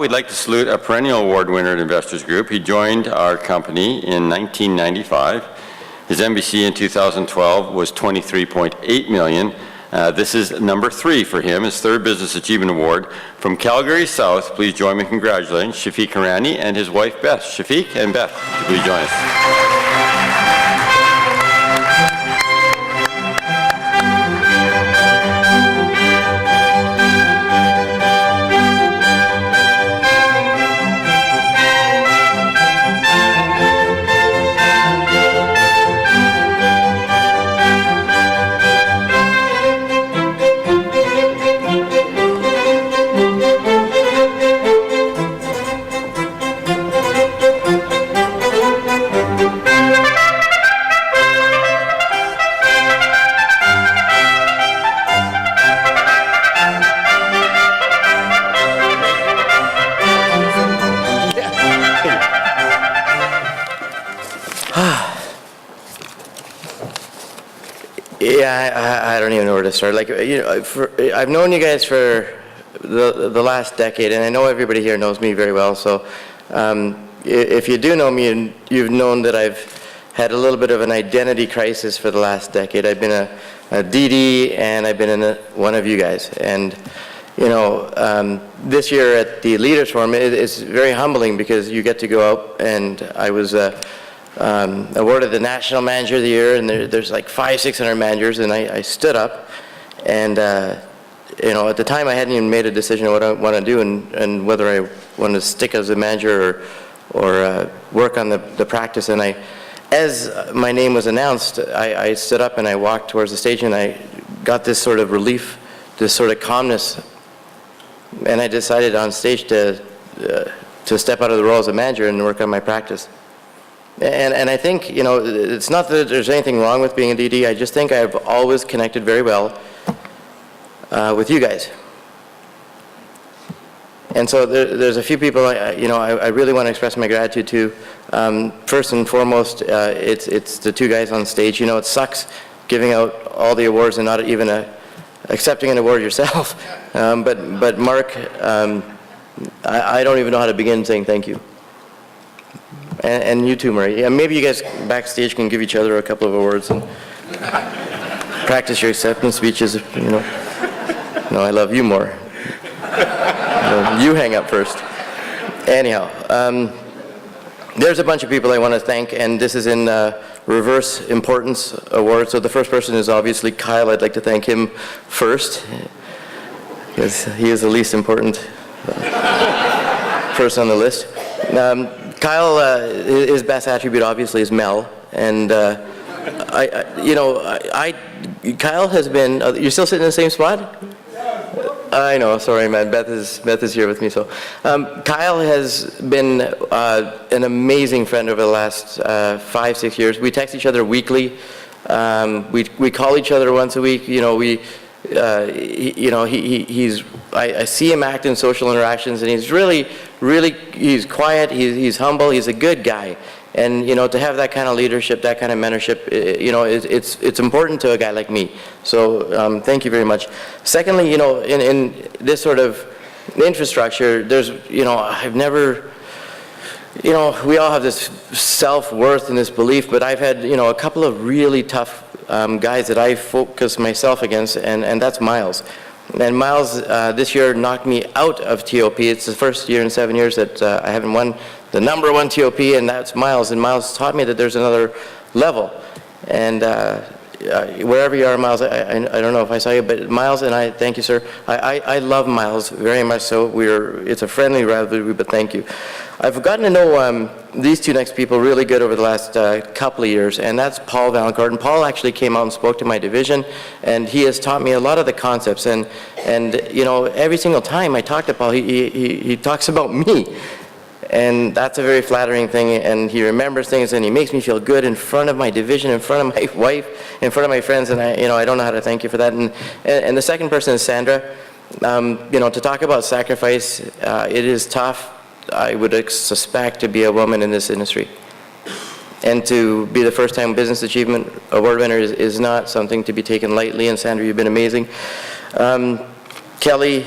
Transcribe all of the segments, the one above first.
We'd like to salute a perennial award winner at Investors Group. He joined our company in 1995. His MBC in 2012 was $23.8 million. This is number 3 for him, his 3rd Business Achievement Award. From Calgary South, please join me in congratulating Shafik Hirani and his wife Beth. Shafik and Beth, please join us. Yeah, I don't even know where to start. Like, you know, I've known you guys for the last decade, and I know everybody here knows me very well. So, if you do know me, you've known that I've had a little bit of an identity crisis for the last decade. I've been a DD, and I've been one of you guys. And you know, this year at the Leaders Forum, it's very humbling because you get to go out, and I was awarded the National Manager of the Year, and there's like 500-600 managers, and I stood up, and you know, at the time I hadn't even made a decision on what I want to do and whether I want to stick as a manager or work on the practice. And as my name was announced, I stood up and I walked towards the stage, and I got this sort of relief, this sort of calmness, and I decided on stage to step out of the role as a manager and work on my practice. And I think, you know, it's not that there's anything wrong with being a DD. I just think I've always connected very well with you guys. And so there's a few people I really want to express my gratitude to. First and foremost, it's the 2 guys on stage. You know, it sucks giving out all the awards and not even accepting an award yourself. But Mark, I don't even know how to begin saying thank you. And you too, Murray. Yeah, maybe you guys backstage can give each other a couple of awards and practice your acceptance speeches. You know, no, I love you more. You hang up first. Anyhow, there's a bunch of people I want to thank, and this is in reverse importance award. So the first person is obviously Kyle. I'd like to thank him first, because he is the least important person on the list. Kyle, his best attribute obviously is Mel, and Kyle has been. You're still sitting in the same spot? I know. Sorry, man. Beth is here with me. So, Kyle has been an amazing friend over the last 5-6 years. We text each other weekly. We call each other once a week. You know, I see him act in social interactions, and he's really, he's quiet, he's humble, he's a good guy. And, you know, to have that kind of leadership, that kind of mentorship, you know, it's important to a guy like me. So, thank you very much. Secondly, you know, in this sort of infrastructure, there's, you know, I've never, you know, we all have this self-worth and this belief, but I've had, you know, a couple of really tough guys that I focus myself against, and that's Miles. And Miles this year knocked me out of TOP. It's the first year in 7 years that I haven't won the #1 TOP, and that's Miles. And Miles taught me that there's another level. And wherever you are, Miles, I don't know if I saw you, but Miles and I, thank you, sir. I love Miles very much so. It's a friendly rivalry, but thank you. I've gotten to know these 2 next people really good over the last couple of years, and that's Paul Valancourt. And Paul actually came out and spoke to my division, and he has taught me a lot of the concepts. And you know, every single time I talk to Paul, he talks about me. And that's a very flattering thing, and he remembers things, and he makes me feel good in front of my division, in front of my wife, in front of my friends, and I don't know how to thank you for that. And the second person is Sandra. You know, to talk about sacrifice, it is tough, I would suspect, to be a woman in this industry. And to be the first-time Business Achievement Award winner is not something to be taken lightly, and Sandra, you've been amazing. Kelly,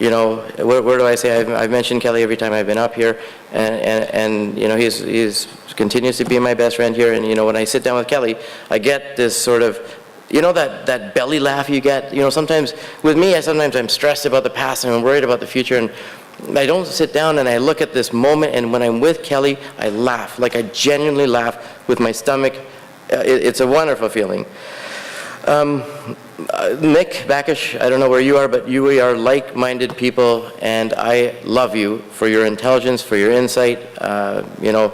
you know, where do I say, I've mentioned Kelly every time I've been up here, and you know, he's continues to be my best friend here, and you know, when I sit down with Kelly, I get this sort of, you know, that belly laugh you get, you know, sometimes, with me, sometimes I'm stressed about the past and I'm worried about the future, and I don't sit down and I look at this moment, and when I'm with Kelly, I laugh, like I genuinely laugh with my stomach. It's a wonderful feeling. Nick Backish, I don't know where you are, but we are like-minded people, and I love you for your intelligence, for your insight. You know,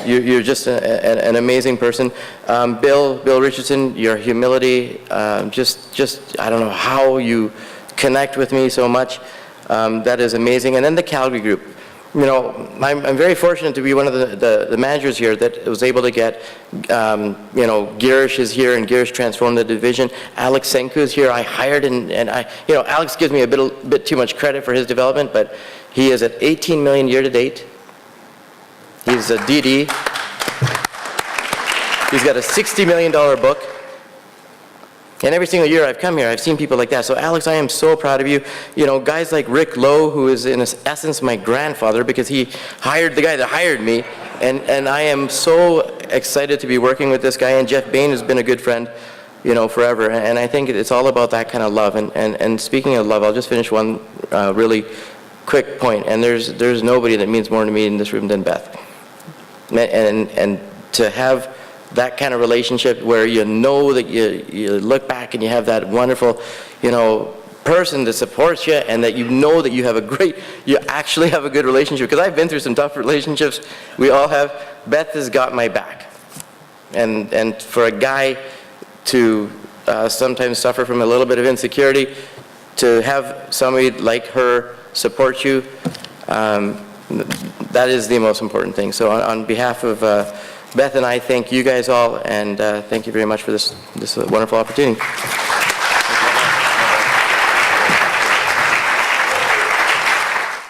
you're just an amazing person. Bill Richardson, your humility, just I don't know how you connect with me so much. That is amazing. And then the Calgary group. You know, I'm very fortunate to be one of the managers here that was able to get, you know, Girish is here, and Girish transformed the division. Alex Senku is here. I hired, and I, you know, Alex gives me a bit too much credit for his development, but he is at 18 million year to date. He's a DD. He's got a $60 million book. And every single year I've come here, I've seen people like that. So Alex, I am so proud of you. You know, guys like Rick Lowe, who is in essence my grandfather, because he hired the guy that hired me. And I am so excited to be working with this guy. And Jeff Bain has been a good friend, you know, forever. And I think it's all about that kind of love. And speaking of love, I'll just finish one really quick point. And there's nobody that means more to me in this room than Beth. And to have that kind of relationship where you know that you look back and you have that wonderful, you know, person that supports you, and that you know that you actually have a good relationship. Because I've been through some tough relationships. We all have. Beth has got my back. And for a guy to sometimes suffer from a little bit of insecurity, to have somebody like her support you, that is the most important thing. So on behalf of Beth and I thank you guys all, and thank you very much for this wonderful opportunity.